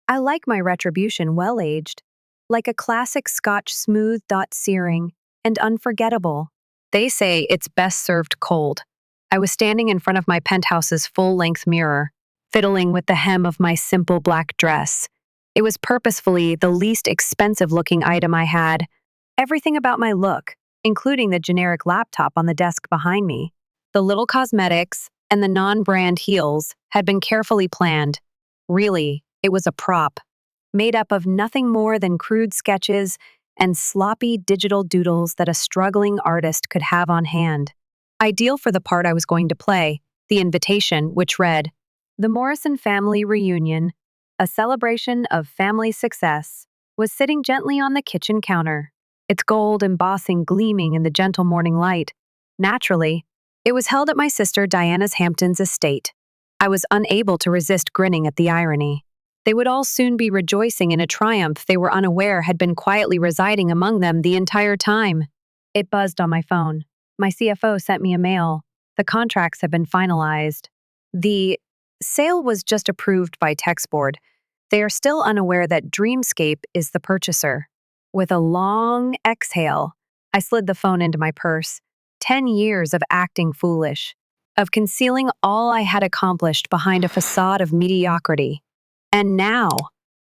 I like my retribution well-aged, like a classic Scotch smooth searing and unforgettable. They say it's best served cold. I was standing in front of my penthouse's full-length mirror, fiddling with the hem of my simple black dress. It was purposefully the least expensive-looking item I had. Everything about my look, including the generic laptop on the desk behind me, the little cosmetics, and the non-brand heels, had been carefully planned. Really, it was a prop, made up of nothing more than crude sketches and sloppy digital doodles that a struggling artist could have on hand. Ideal for the part I was going to play, the invitation, which read, "The Morrison Family Reunion, a celebration of family success," was sitting gently on the kitchen counter, its gold embossing gleaming in the gentle morning light. Naturally, it was held at my sister Diana's Hampton's estate. I was unable to resist grinning at the irony. They would all soon be rejoicing in a triumph they were unaware had been quietly residing among them the entire time. It buzzed on my phone. My CFO sent me a mail. The contracts had been finalized. The sale was just approved by text board. They are still unaware that Dreamscape is the purchaser. With a long exhale, I slid the phone into my purse. 10 years of acting foolish, of concealing all I had accomplished behind a facade of mediocrity. And now,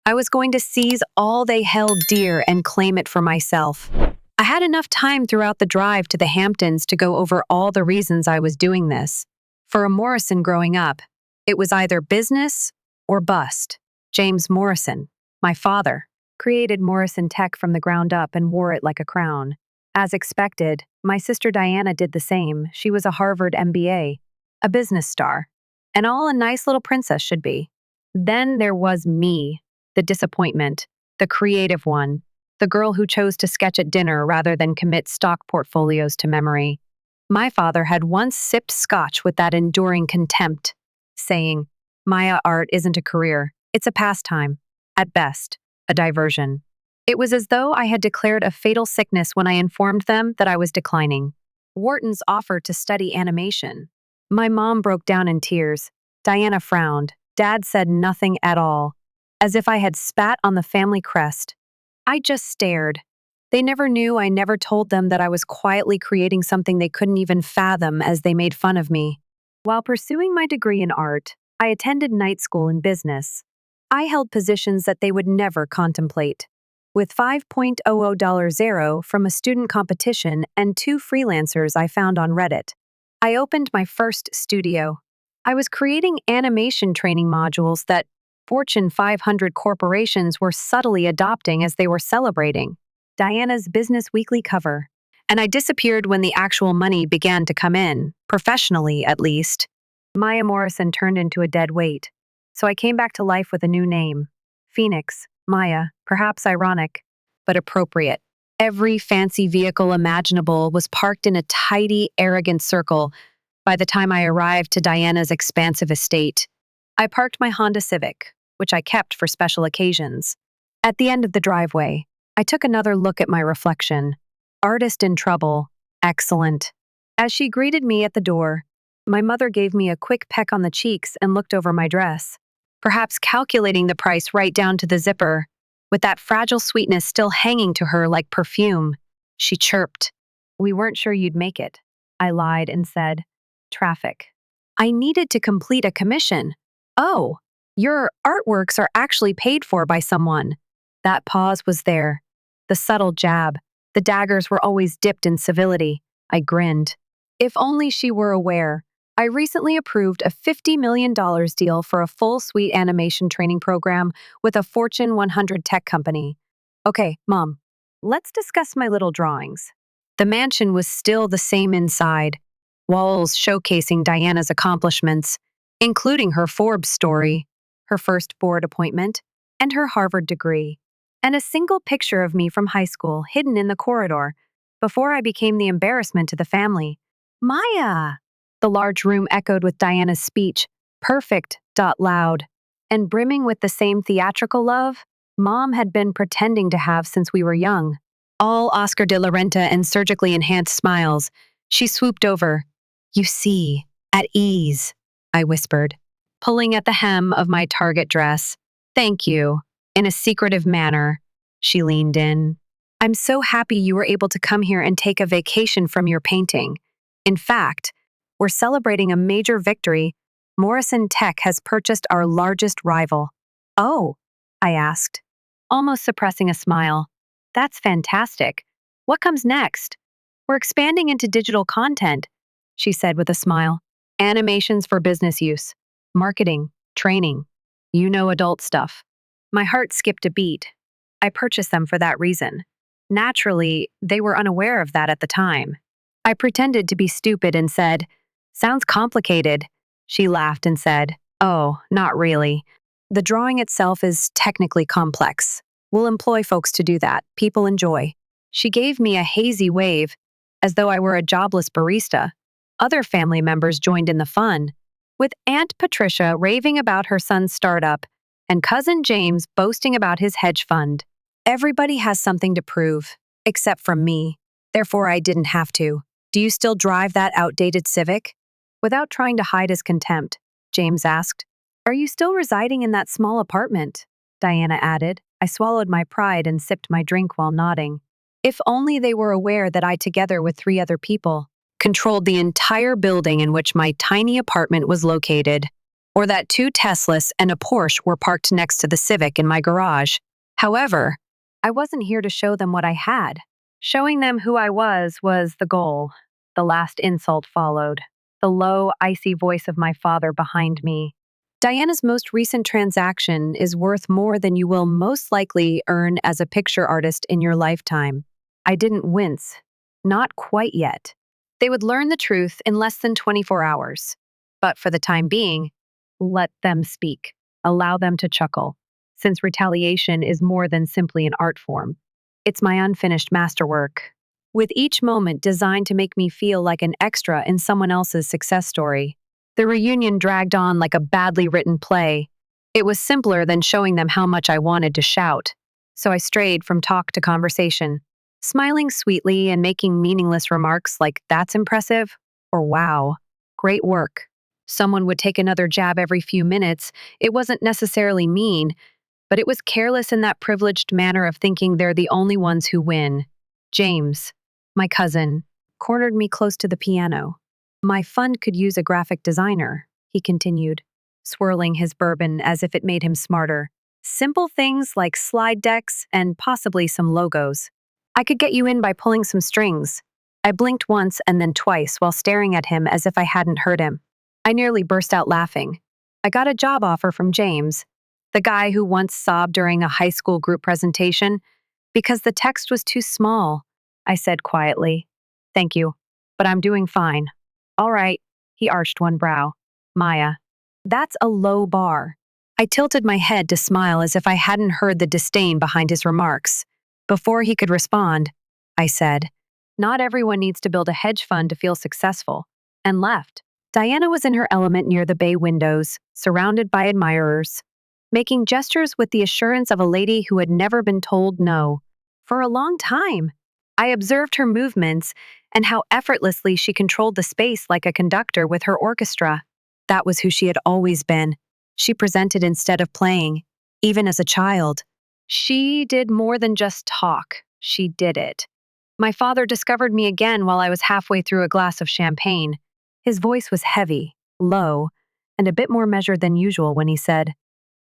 I was going to seize all they held dear and claim it for myself. I had enough time throughout the drive to the Hamptons to go over all the reasons I was doing this. For a Morrison growing up, it was either business or bust. James Morrison, my father, created Morrison Tech from the ground up and wore it like a crown. As expected, my sister Diana did the same. She was a Harvard MBA, a business star, and all a nice little princess should be. Then there was me, the disappointment, the creative one, the girl who chose to sketch at dinner rather than commit stock portfolios to memory. My father had once sipped scotch with that enduring contempt, saying, "Maya, art isn't a career, it's a pastime, at best, a diversion." It was as though I had declared a fatal sickness when I informed them that I was declining. Wharton's offered to study animation. My mom broke down in tears. Diana frowned. Dad said nothing at all, as if I had spat on the family crest. I just stared. They never knew I never told them that I was quietly creating something they couldn't even fathom as they made fun of me. While pursuing my degree in art, I attended night school in business. I held positions that they would never contemplate. With $5.00 from a student competition and 2 freelancers I found on Reddit, I opened my first studio. I was creating animation training modules that Fortune 500 corporations were subtly adopting as they were celebrating Diana's Business Weekly cover. And I disappeared when the actual money began to come in, professionally at least. Maya Morrison turned into a dead weight. So I came back to life with a new name. Phoenix, Maya, perhaps ironic, but appropriate. Every fancy vehicle imaginable was parked in a tidy, arrogant circle by the time I arrived to Diana's expansive estate. I parked my Honda Civic, which I kept for special occasions. At the end of the driveway, I took another look at my reflection. Artist in trouble. Excellent. As she greeted me at the door, my mother gave me a quick peck on the cheeks and looked over my dress, perhaps calculating the price right down to the zipper. With that fragile sweetness still hanging to her like perfume, she chirped. "We weren't sure you'd make it." I lied and said, "Traffic." I needed to complete a commission. "Oh, your artworks are actually paid for by someone." That pause was there. The subtle jab. The daggers were always dipped in civility. I grinned. If only she were aware. I recently approved a $50 million deal for a full suite animation training program with a Fortune 100 tech company. Okay, Mom, let's discuss my little drawings. The mansion was still the same inside, walls showcasing Diana's accomplishments, including her Forbes story, her first board appointment, and her Harvard degree, and a single picture of me from high school hidden in the corridor before I became the embarrassment to the family. "Maya!" The large room echoed with Diana's speech, perfect, loud, and brimming with the same theatrical love Mom had been pretending to have since we were young. All Oscar de la Renta and surgically enhanced smiles, she swooped over. "You see, at ease," I whispered, pulling at the hem of my target dress. "Thank you." In a secretive manner, she leaned in. I'm so happy you were able to come here and take a vacation from your painting. In fact, we're celebrating a major victory. Morrison Tech has purchased our largest rival. Oh, I asked, almost suppressing a smile. That's fantastic. What comes next? We're expanding into digital content, she said with a smile. Animations for business use, marketing, training. You know adult stuff. My heart skipped a beat. I purchased them for that reason. Naturally, they were unaware of that at the time. I pretended to be stupid and said, Sounds complicated. She laughed and said, Oh, not really. The drawing itself is technically complex. We'll employ folks to do that. People enjoy. She gave me a hazy wave, as though I were a jobless barista. Other family members joined in the fun, with Aunt Patricia raving about her son's startup and Cousin James boasting about his hedge fund. Everybody has something to prove, except for me. Therefore, I didn't have to. Do you still drive that outdated Civic? Without trying to hide his contempt, James asked, Are you still residing in that small apartment? Diana added. I swallowed my pride and sipped my drink while nodding. If only they were aware that I, together with 3 other people, controlled the entire building in which my tiny apartment was located, or that 2 Teslas and a Porsche were parked next to the Civic in my garage. However, I wasn't here to show them what I had. Showing them who I was the goal. The last insult followed. The low, icy voice of my father behind me. Diana's most recent transaction is worth more than you will most likely earn as a picture artist in your lifetime. I didn't wince. Not quite yet. They would learn the truth in less than 24 hours. But for the time being, let them speak. Allow them to chuckle. Since retaliation is more than simply an art form. It's my unfinished masterwork, with each moment designed to make me feel like an extra in someone else's success story. The reunion dragged on like a badly written play. It was simpler than showing them how much I wanted to shout. So I strayed from talk to conversation, smiling sweetly and making meaningless remarks like, That's impressive, or Wow, great work. Someone would take another jab every few minutes. It wasn't necessarily mean, but it was careless in that privileged manner of thinking they're the only ones who win. James, my cousin, cornered me close to the piano. My fund could use a graphic designer, he continued, swirling his bourbon as if it made him smarter. Simple things like slide decks and possibly some logos. I could get you in by pulling some strings. I blinked once and then twice while staring at him as if I hadn't heard him. I nearly burst out laughing. I got a job offer from James, the guy who once sobbed during a high school group presentation, because the text was too small, I said quietly. Thank you, but I'm doing fine. All right, he arched one brow. Maya, that's a low bar. I tilted my head to smile as if I hadn't heard the disdain behind his remarks. Before he could respond, I said, Not everyone needs to build a hedge fund to feel successful, and left. Diana was in her element near the bay windows, surrounded by admirers, making gestures with the assurance of a lady who had never been told no. For a long time, I observed her movements and how effortlessly she controlled the space like a conductor with her orchestra. That was who she had always been. She presented instead of playing, even as a child. She did more than just talk. She did it. My father discovered me again while I was halfway through a glass of champagne. His voice was heavy, low, and a bit more measured than usual when he said,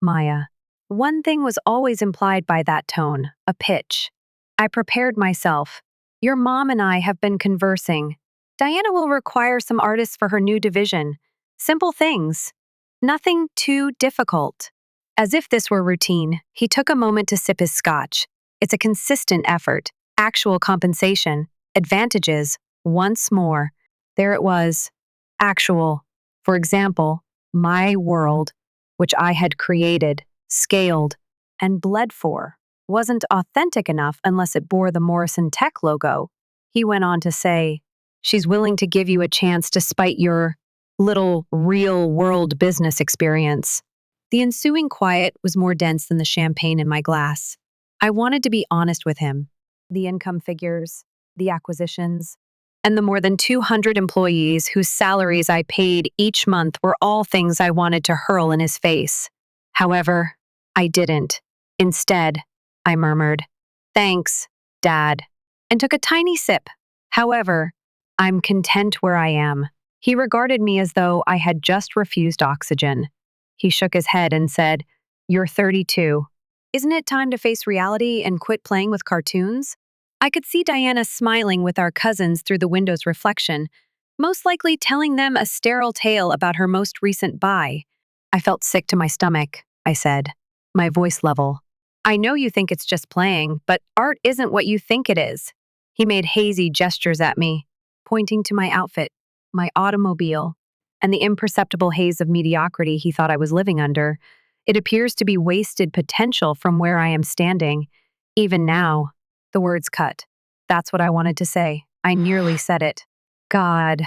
Maya. One thing was always implied by that tone, a pitch. I prepared myself. Your mom and I have been conversing. Diana will require some artists for her new division. Simple things. Nothing too difficult. As if this were routine, he took a moment to sip his scotch. It's a consistent effort, actual compensation, advantages, once more. There it was. Actual. For example, my world, which I had created, scaled, and bled for, wasn't authentic enough unless it bore the Morrison Tech logo. He went on to say, She's willing to give you a chance despite your little real-world business experience. The ensuing quiet was more dense than the champagne in my glass. I wanted to be honest with him. The income figures, the acquisitions, and the more than 200 employees whose salaries I paid each month were all things I wanted to hurl in his face. However, I didn't. Instead, I murmured, "Thanks, Dad," and took a tiny sip. However, I'm content where I am. He regarded me as though I had just refused oxygen. He shook his head and said, "You're 32. Isn't it time to face reality and quit playing with cartoons?" I could see Diana smiling with our cousins through the window's reflection, most likely telling them a sterile tale about her most recent buy. I felt sick to my stomach, I said, my voice level. "I know you think it's just playing, but art isn't what you think it is." He made hazy gestures at me, pointing to my outfit, my automobile, and the imperceptible haze of mediocrity he thought I was living under. "It appears to be wasted potential from where I am standing. Even now." The words cut. That's what I wanted to say. I nearly said it. God,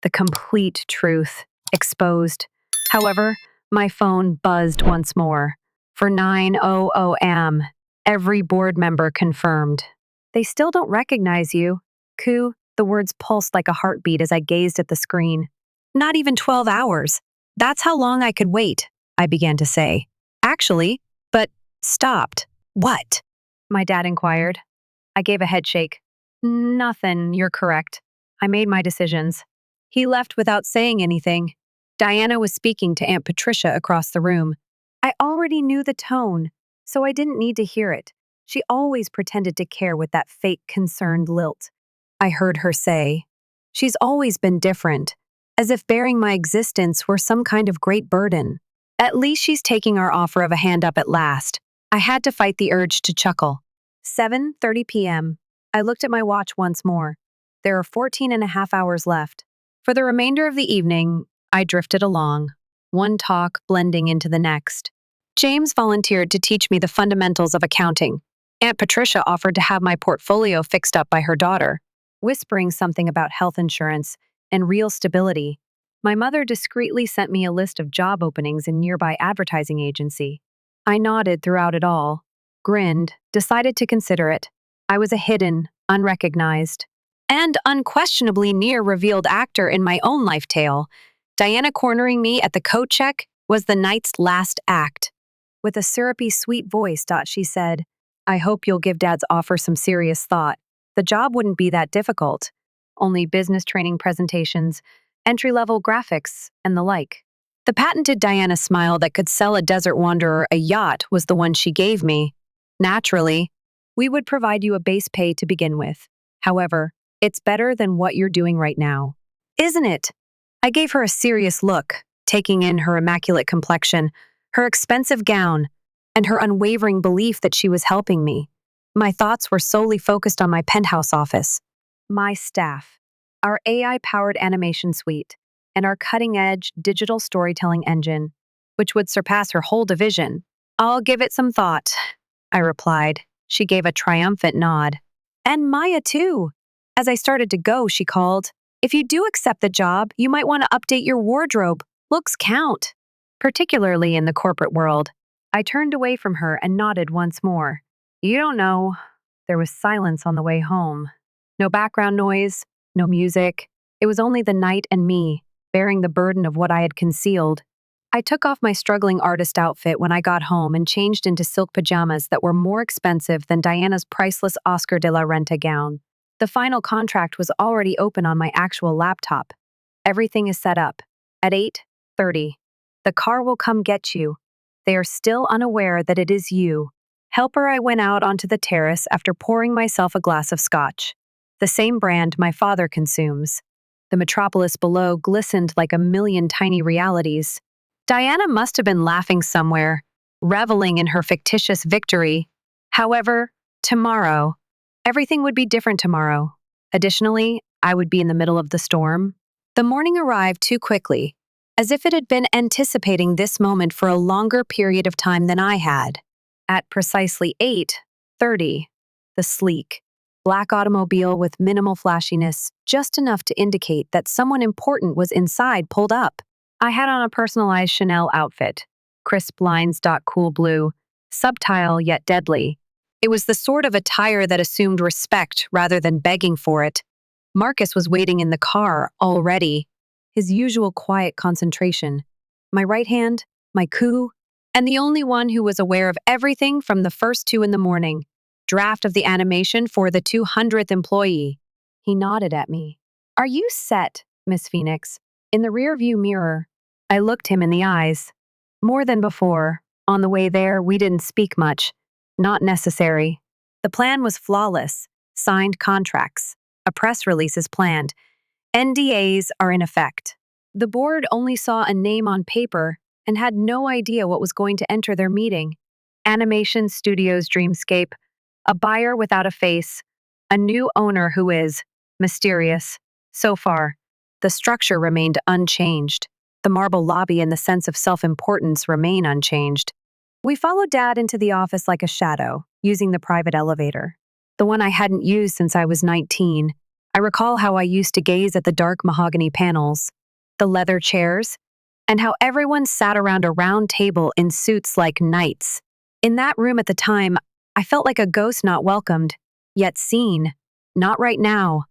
the complete truth, exposed. However, my phone buzzed once more. For 9:00 am, every board member confirmed. "They still don't recognize you." Ku, the words pulsed like a heartbeat as I gazed at the screen. "Not even 12 hours. That's how long I could wait," I began to say. "Actually, but stopped." "What?" my dad inquired. I gave a head shake. "Nothing, you're correct. I made my decisions." He left without saying anything. Diana was speaking to Aunt Patricia across the room. I already knew the tone, so I didn't need to hear it. She always pretended to care with that fake concerned lilt. I heard her say, "She's always been different," as if bearing my existence were some kind of great burden. At least she's taking our offer of a hand up at last. I had to fight the urge to chuckle. 7:30 p.m. I looked at my watch once more. There are 14 and a half hours left. For the remainder of the evening, I drifted along, one talk blending into the next. James volunteered to teach me the fundamentals of accounting. Aunt Patricia offered to have my portfolio fixed up by her daughter, whispering something about health insurance and real stability. My mother discreetly sent me a list of job openings in nearby advertising agency. I nodded throughout it all, grinned, decided to consider it. I was a hidden, unrecognized, and unquestionably near-revealed actor in my own life tale. Diana cornering me at the coat check was the night's last act. With a syrupy, sweet voice, she said, "I hope you'll give Dad's offer some serious thought. The job wouldn't be that difficult. Only business training presentations, entry-level graphics, and the like." The patented Diana smile that could sell a desert wanderer a yacht was the one she gave me. Naturally, "We would provide you a base pay to begin with. However, it's better than what you're doing right now." "Isn't it?" I gave her a serious look, taking in her immaculate complexion, her expensive gown, and her unwavering belief that she was helping me. My thoughts were solely focused on my penthouse office, my staff, our AI-powered animation suite, and our cutting-edge digital storytelling engine, which would surpass her whole division. "I'll give it some thought," I replied. She gave a triumphant nod. "And Maya, too." As I started to go, she called, "If you do accept the job, you might want to update your wardrobe. Looks count." Particularly in the corporate world. I turned away from her and nodded once more. "You don't know." There was silence on the way home. No background noise, no music. It was only the night and me, bearing the burden of what I had concealed. I took off my struggling artist outfit when I got home and changed into silk pajamas that were more expensive than Diana's priceless Oscar de la Renta gown. The final contract was already open on my actual laptop. Everything is set up. At 8:30. The car will come get you. They are still unaware that it is you. Helper, I went out onto the terrace after pouring myself a glass of scotch. The same brand my father consumes. The metropolis below glistened like a million tiny realities. Diana must have been laughing somewhere, reveling in her fictitious victory. However, tomorrow, everything would be different tomorrow. Additionally, I would be in the middle of the storm. The morning arrived too quickly, as if it had been anticipating this moment for a longer period of time than I had. At precisely 8:30, the sleek, black automobile with minimal flashiness, just enough to indicate that someone important was inside, pulled up. I had on a personalized Chanel outfit, crisp lines, cool blue, subtle yet deadly. It was the sort of attire that assumed respect rather than begging for it. Marcus was waiting in the car already, his usual quiet concentration. My right hand, my coup, and the only one who was aware of everything from the first 2 in the morning. Draft of the animation for the 200th employee. He nodded at me. Are you set, Miss Phoenix? In the rearview mirror, I looked him in the eyes. More than before. On the way there, we didn't speak much. Not necessary. The plan was flawless. Signed contracts. A press release is planned. NDAs are in effect. The board only saw a name on paper and had no idea what was going to enter their meeting. Animation Studios Dreamscape, a buyer without a face, a new owner who is mysterious. So far, the structure remained unchanged. The marble lobby and the sense of self-importance remain unchanged. We followed Dad into the office like a shadow, using the private elevator. The one I hadn't used since I was 19. I recall how I used to gaze at the dark mahogany panels, the leather chairs, and how everyone sat around a round table in suits like knights. In that room at the time, I felt like a ghost not welcomed, yet seen. Not right now.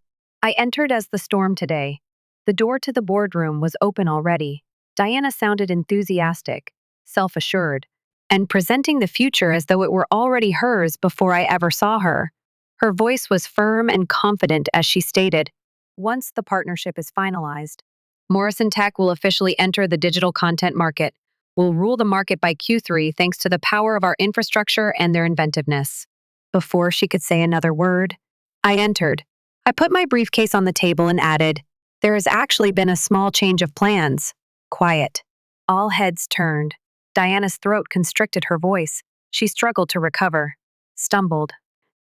I entered as the storm today. The door to the boardroom was open already. Diana sounded enthusiastic, self-assured, and presenting the future as though it were already hers before I ever saw her. Her voice was firm and confident as she stated, once the partnership is finalized, Morrison Tech will officially enter the digital content market. We'll rule the market by Q3 thanks to the power of our infrastructure and their inventiveness. Before she could say another word, I entered. I put my briefcase on the table and added, there has actually been a small change of plans. Quiet. All heads turned. Diana's throat constricted her voice. She struggled to recover, stumbled,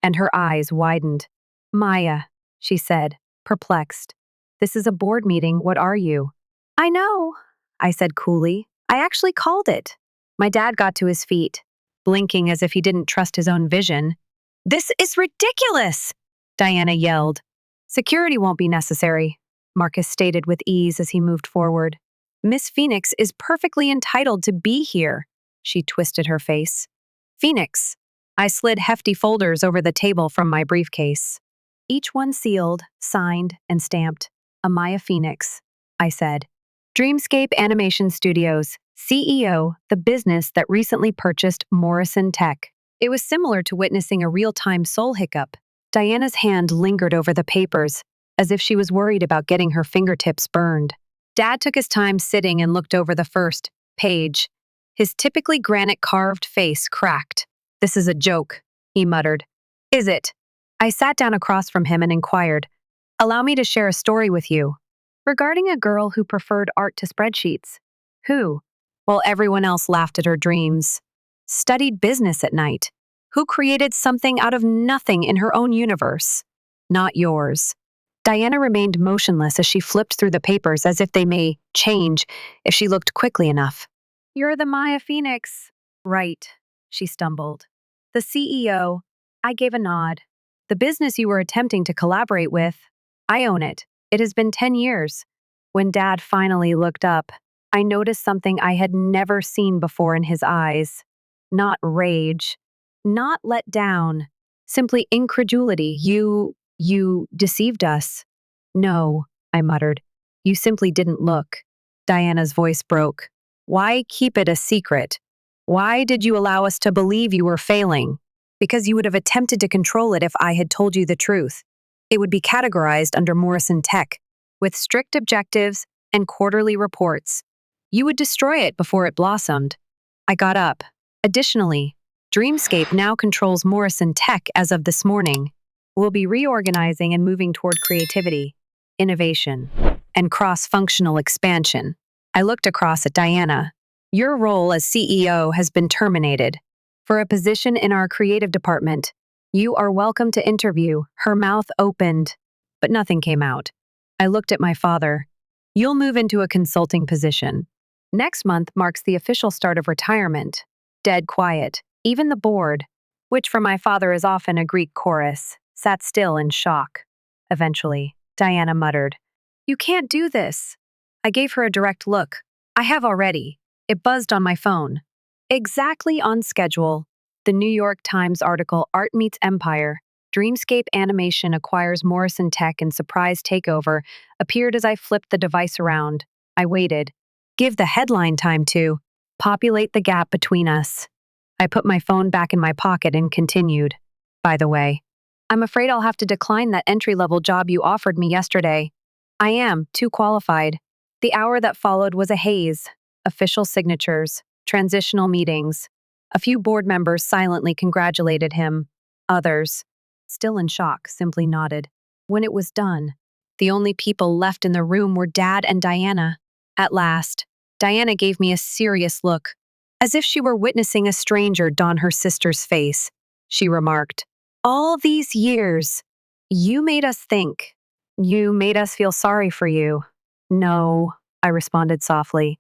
and her eyes widened. Maya, she said, perplexed. This is a board meeting. What are you? I know, I said coolly. I actually called it. My dad got to his feet, blinking as if he didn't trust his own vision. This is ridiculous, Diana yelled. Security won't be necessary, Marcus stated with ease as he moved forward. Miss Phoenix is perfectly entitled to be here, she twisted her face. Phoenix. I slid hefty folders over the table from my briefcase. Each one sealed, signed, and stamped. Amaya Phoenix, I said. Dreamscape Animation Studios, CEO, the business that recently purchased Morrison Tech. It was similar to witnessing a real-time soul hiccup. Diana's hand lingered over the papers, as if she was worried about getting her fingertips burned. Dad took his time sitting and looked over the first page. His typically granite-carved face cracked. This is a joke, he muttered. Is it? I sat down across from him and inquired, allow me to share a story with you. Regarding a girl who preferred art to spreadsheets. Who? While everyone else laughed at her dreams. Studied business at night. Who created something out of nothing in her own universe. Not yours. Diana remained motionless as she flipped through the papers as if they may change if she looked quickly enough. You're the Maya Phoenix. Right, she stumbled. The CEO. I gave a nod. The business you were attempting to collaborate with. I own it. It has been 10 years. When Dad finally looked up, I noticed something I had never seen before in his eyes. Not rage. Not let down. Simply incredulity. You deceived us. No, I muttered. You simply didn't look. Diana's voice broke. Why keep it a secret? Why did you allow us to believe you were failing? Because you would have attempted to control it if I had told you the truth. It would be categorized under Morrison Tech, with strict objectives and quarterly reports. You would destroy it before it blossomed. I got up. Additionally, Dreamscape now controls Morrison Tech as of this morning. We'll be reorganizing and moving toward creativity, innovation, and cross-functional expansion. I looked across at Diana. Your role as CEO has been terminated. For a position in our creative department, you are welcome to interview. Her mouth opened, but nothing came out. I looked at my father. You'll move into a consulting position. Next month marks the official start of retirement. Dead quiet. Even the board, which for my father is often a Greek chorus, sat still in shock. Eventually, Diana muttered, You can't do this. I gave her a direct look. I have already. It buzzed on my phone. Exactly on schedule. The New York Times article Art Meets Empire, Dreamscape Animation acquires Morrison Tech in surprise takeover appeared as I flipped the device around. I waited. Give the headline time to. populate the gap between us. I put my phone back in my pocket and continued. By the way, I'm afraid I'll have to decline that entry-level job you offered me yesterday. I am too qualified. The hour that followed was a haze. Official signatures, transitional meetings. A few board members silently congratulated him. Others, still in shock, simply nodded. When it was done, the only people left in the room were Dad and Diana. At last, Diana gave me a serious look, as if she were witnessing a stranger don her sister's face. She remarked, "All these years, you made us think. You made us feel sorry for you." "No," I responded softly.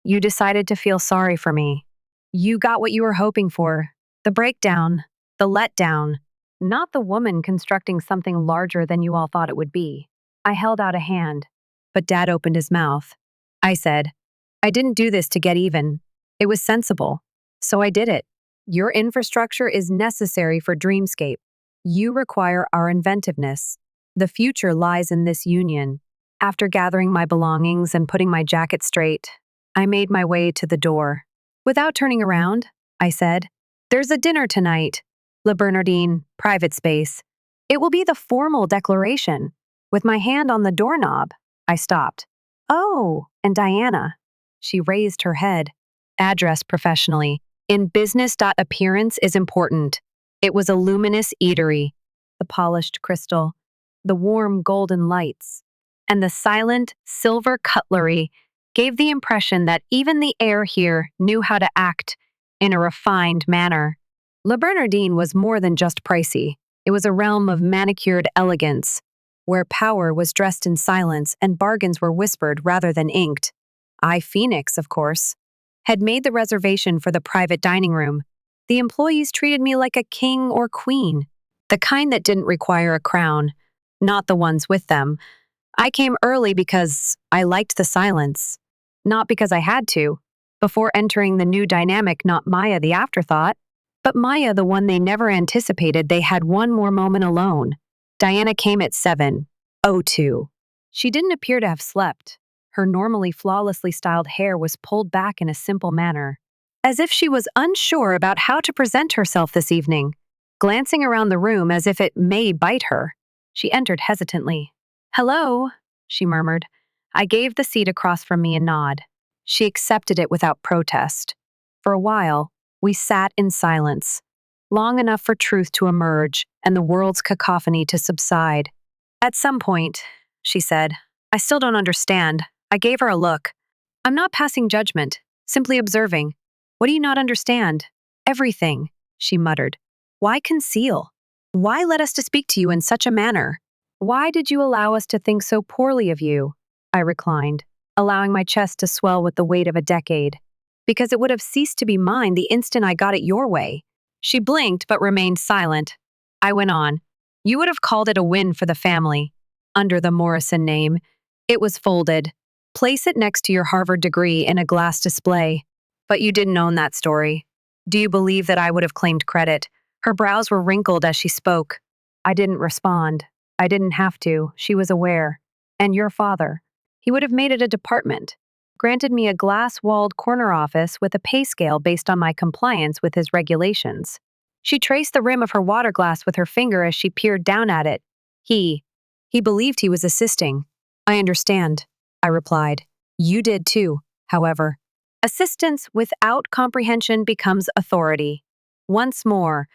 "You decided to feel sorry for me. You got what you were hoping for. The breakdown, the letdown, not the woman constructing something larger than you all thought it would be." I held out a hand, but Dad opened his mouth. I said, "I didn't do this to get even. It was sensible. So I did it. Your infrastructure is necessary for Dreamscape. You require our inventiveness. The future lies in this union." After gathering my belongings and putting my jacket straight, I made my way to the door. Without turning around, I said, "There's a dinner tonight. Le Bernardine, private space. It will be the formal declaration." With my hand on the doorknob, I stopped. "Oh, and Diana." She raised her head. Addressed professionally. In business. Appearance is important. It was a luminous eatery. The polished crystal, the warm golden lights, and the silent silver cutlery gave the impression that even the air here knew how to act in a refined manner. Le Bernardine was more than just pricey. It was a realm of manicured elegance, where power was dressed in silence and bargains were whispered rather than inked. I, Phoenix, of course, had made the reservation for the private dining room. The employees treated me like a king or queen, the kind that didn't require a crown, not the ones with them. I came early because I liked the silence, not because I had to. Before entering the new dynamic, not Maya the afterthought, but Maya the one they never anticipated. They had one more moment alone. Diana came at 7:02. She didn't appear to have slept. Her normally flawlessly styled hair was pulled back in a simple manner, as if she was unsure about how to present herself this evening. Glancing around the room as if it may bite her, she entered hesitantly. "Hello," she murmured. I gave the seat across from me a nod. She accepted it without protest. For a while, we sat in silence, long enough for truth to emerge and the world's cacophony to subside. "At some point," she said, "I still don't understand." I gave her a look. "I'm not passing judgment, simply observing." "What do you not understand?" "Everything," she muttered. "Why conceal? Why let us to speak to you in such a manner? Why did you allow us to think so poorly of you?" I reclined, allowing my chest to swell with the weight of a decade. "Because it would have ceased to be mine the instant I got it your way." She blinked but remained silent. I went on. "You would have called it a win for the family. Under the Morrison name, it was folded. Place it next to your Harvard degree in a glass display. But you didn't own that story. Do you believe that I would have claimed credit?" Her brows were wrinkled as she spoke. I didn't respond. I didn't have to. She was aware. "And your father? He would have made it a department. Granted me a glass-walled corner office with a pay scale based on my compliance with his regulations." She traced the rim of her water glass with her finger as she peered down at it. He believed he was assisting." "I understand," I replied. "You did too, however." Assistance without comprehension becomes authority. Once more,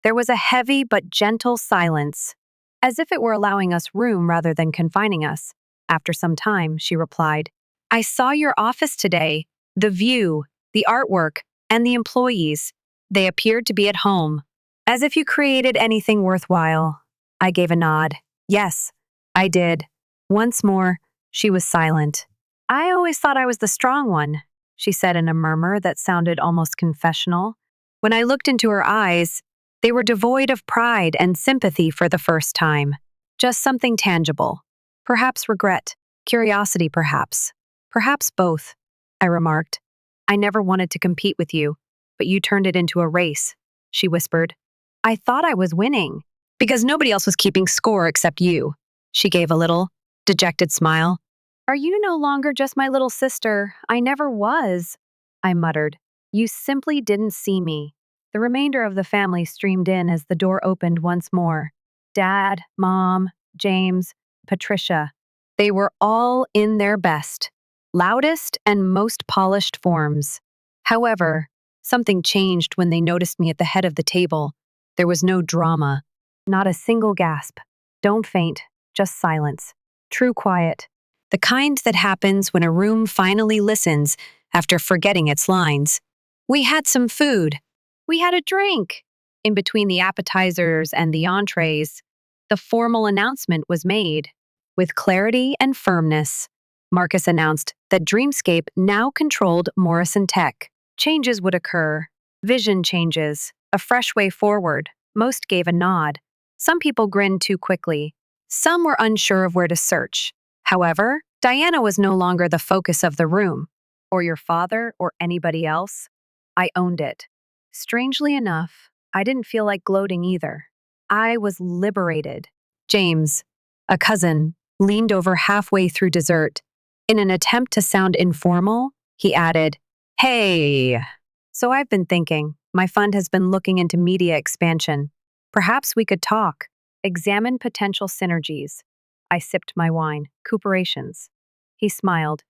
there was a heavy but gentle silence, as if it were allowing us room rather than confining us. After some time, she replied, "I saw your office today. The view, the artwork, and the employees. They appeared to be at home. As if you created anything worthwhile." I gave a nod. "Yes, I did." Once more, she was silent. "I always thought I was the strong one," she said in a murmur that sounded almost confessional. When I looked into her eyes, they were devoid of pride and sympathy for the first time. Just something tangible. Perhaps regret, curiosity perhaps. Perhaps both, I remarked. "I never wanted to compete with you, but you turned it into a race," she whispered. "I thought I was winning, because nobody else was keeping score except you." She gave a little, dejected smile. "Are you no longer just my little sister? I never was," I muttered. You simply didn't see me. The remainder of the family streamed in as the door opened once more. Dad, Mom, James, Patricia. They were all in their best, loudest, and most polished forms. However, something changed when they noticed me at the head of the table. There was no drama, not a single gasp. Don't faint, just silence. True quiet. The kind that happens when a room finally listens after forgetting its lines. We had some food. We had a drink. In between the appetizers and the entrees, the formal announcement was made. With clarity and firmness, Marcus announced that Dreamscape now controlled Morrison Tech. Changes would occur. Vision changes. A fresh way forward. Most gave a nod. Some people grinned too quickly. Some were unsure of where to search. However, Diana was no longer the focus of the room, or your father, or anybody else. I owned it. Strangely enough, I didn't feel like gloating either. I was liberated. James, a cousin, leaned over halfway through dessert. In an attempt to sound informal, he added, "Hey, so I've been thinking, my fund has been looking into media expansion. Perhaps we could talk, examine potential synergies." I sipped my wine. Cooperations. He smiled.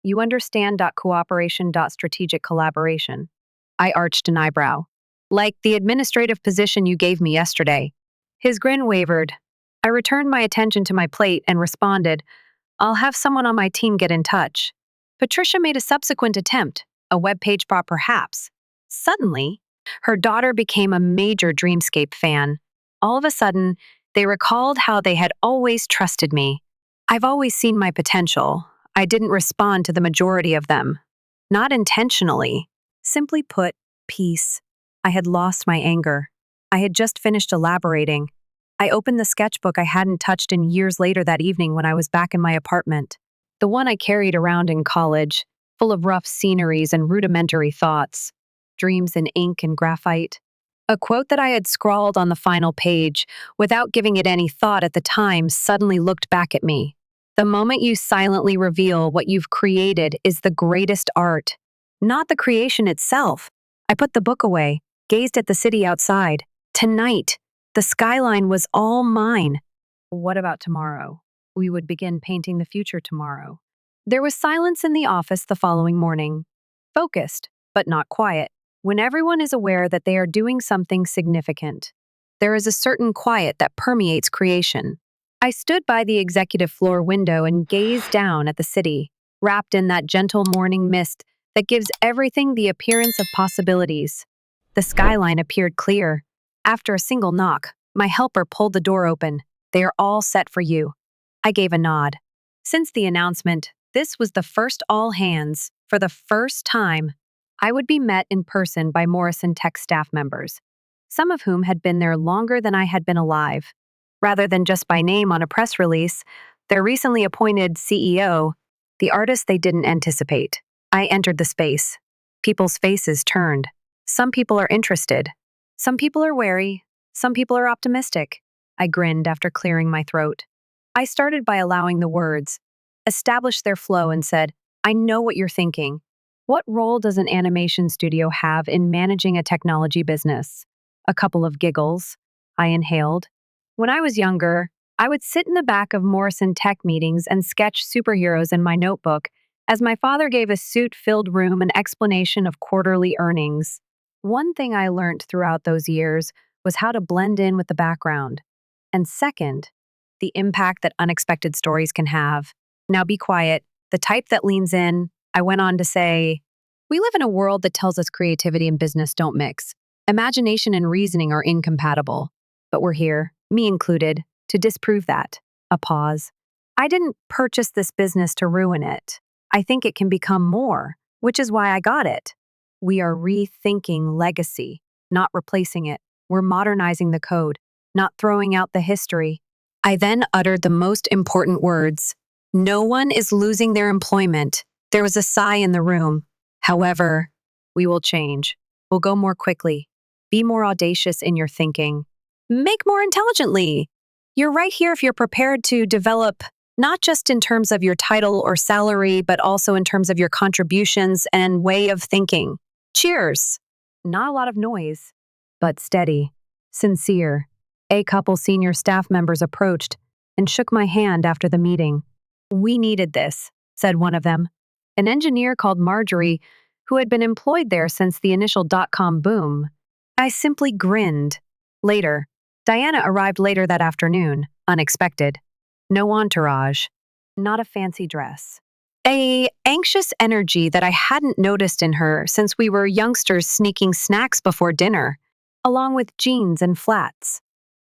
"You understand cooperation strategic collaboration." I arched an eyebrow. "Like the administrative position you gave me yesterday." His grin wavered. I returned my attention to my plate and responded, "I'll have someone on my team get in touch." Patricia made a subsequent attempt, a webpage bot perhaps. Suddenly, her daughter became a major Dreamscape fan. All of a sudden, they recalled how they had always trusted me. I've always seen my potential. I didn't respond to the majority of them. Not intentionally. Simply put, peace. I had lost my anger. I had just finished elaborating. I opened the sketchbook I hadn't touched in years later that evening when I was back in my apartment. The one I carried around in college, full of rough sceneries and rudimentary thoughts. Dreams in ink and graphite. A quote that I had scrawled on the final page, without giving it any thought at the time, suddenly looked back at me. The moment you silently reveal what you've created is the greatest art. Not the creation itself. I put the book away, gazed at the city outside. Tonight, the skyline was all mine. What about tomorrow? We would begin painting the future tomorrow. There was silence in the office the following morning. Focused, but not quiet. When everyone is aware that they are doing something significant, there is a certain quiet that permeates creation. I stood by the executive floor window and gazed down at the city, wrapped in that gentle morning mist that gives everything the appearance of possibilities. The skyline appeared clear. After a single knock, my helper pulled the door open. "They are all set for you." I gave a nod. Since the announcement, this was the first all hands. For the first time, I would be met in person by Morrison Tech staff members, some of whom had been there longer than I had been alive. Rather than just by name on a press release, their recently appointed CEO, the artist they didn't anticipate. I entered the space. People's faces turned. Some people are interested. Some people are wary. Some people are optimistic. I grinned after clearing my throat. I started by allowing the words establish their flow and said, "I know what you're thinking. What role does an animation studio have in managing a technology business?" A couple of giggles. I inhaled. When I was younger, I would sit in the back of Morrison Tech meetings and sketch superheroes in my notebook as my father gave a suit-filled room an explanation of quarterly earnings. One thing I learned throughout those years was how to blend in with the background. And second, the impact that unexpected stories can have. Now be quiet, the type that leans in. I went on to say, "We live in a world that tells us creativity and business don't mix. Imagination and reasoning are incompatible. But we're here, me included, to disprove that." A pause. "I didn't purchase this business to ruin it. I think it can become more, which is why I got it. We are rethinking legacy, not replacing it. We're modernizing the code, not throwing out the history." I then uttered the most important words. "No one is losing their employment." There was a sigh in the room. "However, we will change. We'll go more quickly. Be more audacious in your thinking. Make more intelligently. You're right here if you're prepared to develop, not just in terms of your title or salary, but also in terms of your contributions and way of thinking." Cheers! Not a lot of noise, but steady, sincere. A couple senior staff members approached and shook my hand after the meeting. We needed this, said one of them. An engineer called Marjorie, who had been employed there since the initial dot-com boom. I simply grinned. Later, Diana arrived later that afternoon, unexpected. No entourage, not a fancy dress. A anxious energy that I hadn't noticed in her since we were youngsters sneaking snacks before dinner, along with jeans and flats.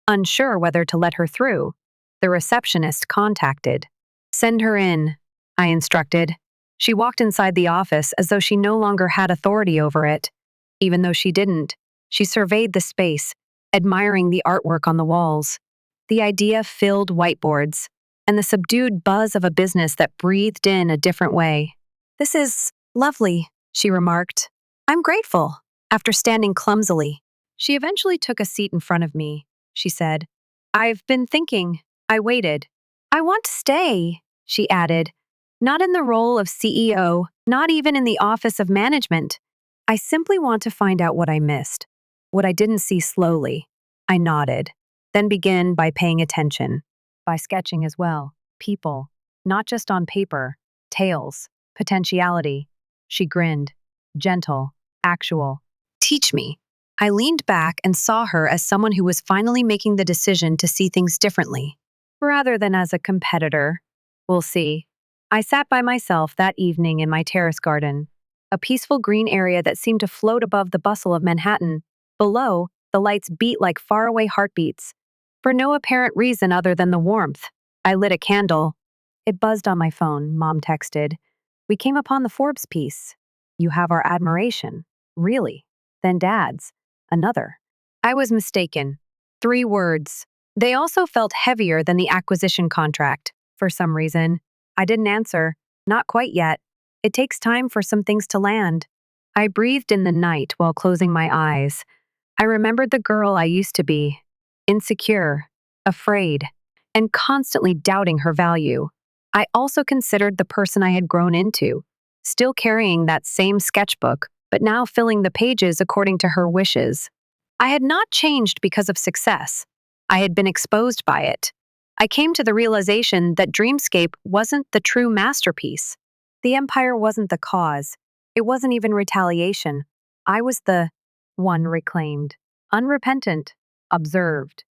Unsure whether to let her through, the receptionist contacted. Send her in, I instructed. She walked inside the office as though she no longer had authority over it. Even though she didn't, she surveyed the space, admiring the artwork on the walls. The idea-filled whiteboards, and the subdued buzz of a business that breathed in a different way. This is lovely, she remarked. I'm grateful, after standing clumsily. She eventually took a seat in front of me, she said. I've been thinking. I waited. I want to stay, she added. Not in the role of CEO, not even in the office of management. I simply want to find out what I missed, what I didn't see slowly. I nodded, then began by paying attention, by sketching as well. People, not just on paper, tales, potentiality. She grinned, gentle, actual. Teach me. I leaned back and saw her as someone who was finally making the decision to see things differently, rather than as a competitor. We'll see. I sat by myself that evening in my terrace garden, a peaceful green area that seemed to float above the bustle of Manhattan. Below, the lights beat like faraway heartbeats. For no apparent reason other than the warmth, I lit a candle. It buzzed on my phone, Mom texted. We came upon the Forbes piece. You have our admiration. Really? Then Dad's. Another. I was mistaken. 3 words. They also felt heavier than the acquisition contract, for some reason. I didn't answer. Not quite yet. It takes time for some things to land. I breathed in the night while closing my eyes. I remembered the girl I used to be. Insecure, afraid, and constantly doubting her value. I also considered the person I had grown into, still carrying that same sketchbook, but now filling the pages according to her wishes. I had not changed because of success. I had been exposed by it. I came to the realization that Dreamscape wasn't the true masterpiece. The empire wasn't the cause. It wasn't even retaliation. I was the one reclaimed, unrepentant, observed.